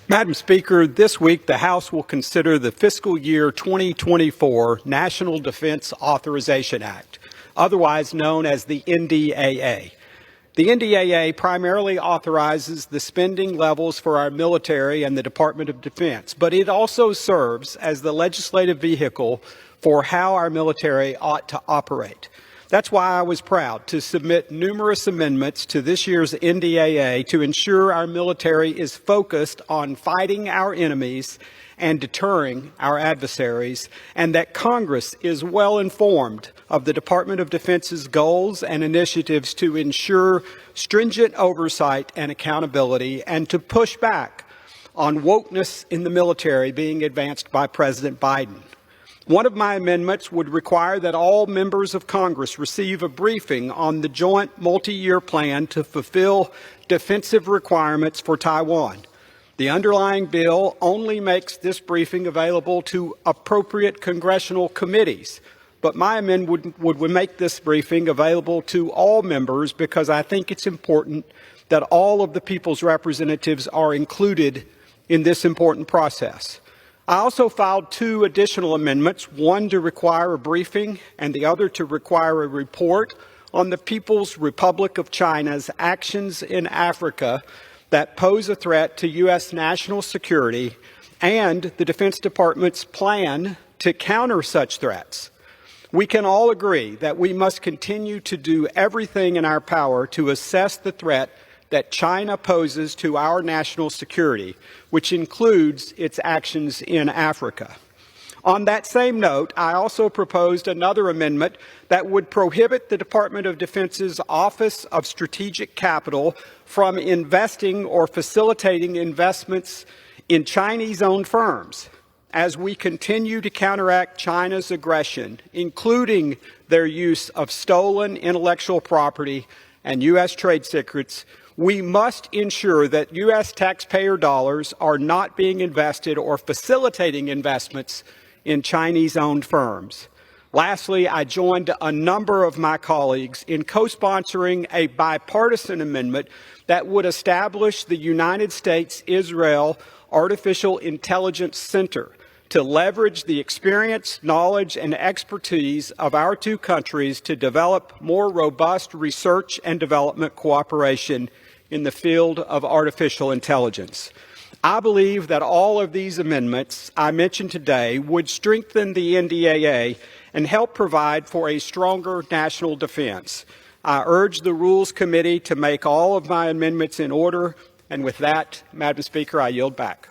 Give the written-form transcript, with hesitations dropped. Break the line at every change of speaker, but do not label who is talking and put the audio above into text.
Madam Speaker, this week the House will consider the Fiscal Year 2024 National Defense Authorization Act, otherwise known as the NDAA. The NDAA primarily authorizes the spending levels for our military and the Department of Defense, but it also serves as the legislative vehicle for how our military ought to operate. That's why I was proud to submit numerous amendments to this year's NDAA to ensure our military is focused on fighting our enemies and deterring our adversaries, and that Congress is well informed of the Department of Defense's goals and initiatives to ensure stringent oversight and accountability and to push back on wokeness in the military being advanced by President Biden. One of my amendments would require that all members of Congress receive a briefing on the joint multi-year plan to fulfill defensive requirements for Taiwan. The underlying bill only makes this briefing available to appropriate congressional committees, but my amendment would make this briefing available to all members because I think it's important that all of the people's representatives are included in this important process. I also filed two additional amendments, one to require a briefing and the other to require a report on the People's Republic of China's actions in Africa that pose a threat to U.S. national security and the Defense Department's plan to counter such threats. We can all agree that we must continue to do everything in our power to assess the threat that China poses to our national security, which includes its actions in Africa. On that same note, I also proposed another amendment that would prohibit the Department of Defense's Office of Strategic Capital from investing or facilitating investments in Chinese-owned firms as we continue to counteract China's aggression, including their use of stolen intellectual property and U.S. trade secrets. We must ensure that U.S. taxpayer dollars are not being invested or facilitating investments in Chinese-owned firms. Lastly, I joined a number of my colleagues in co-sponsoring a bipartisan amendment that would establish the United States-Israel Artificial Intelligence Center to leverage the experience, knowledge, and expertise of our two countries to develop more robust research and development cooperation in the field of artificial intelligence. I believe that all of these amendments I mentioned today would strengthen the NDAA and help provide for a stronger national defense. I urge the Rules Committee to make all of my amendments in order, and with that, Madam Speaker, I yield back.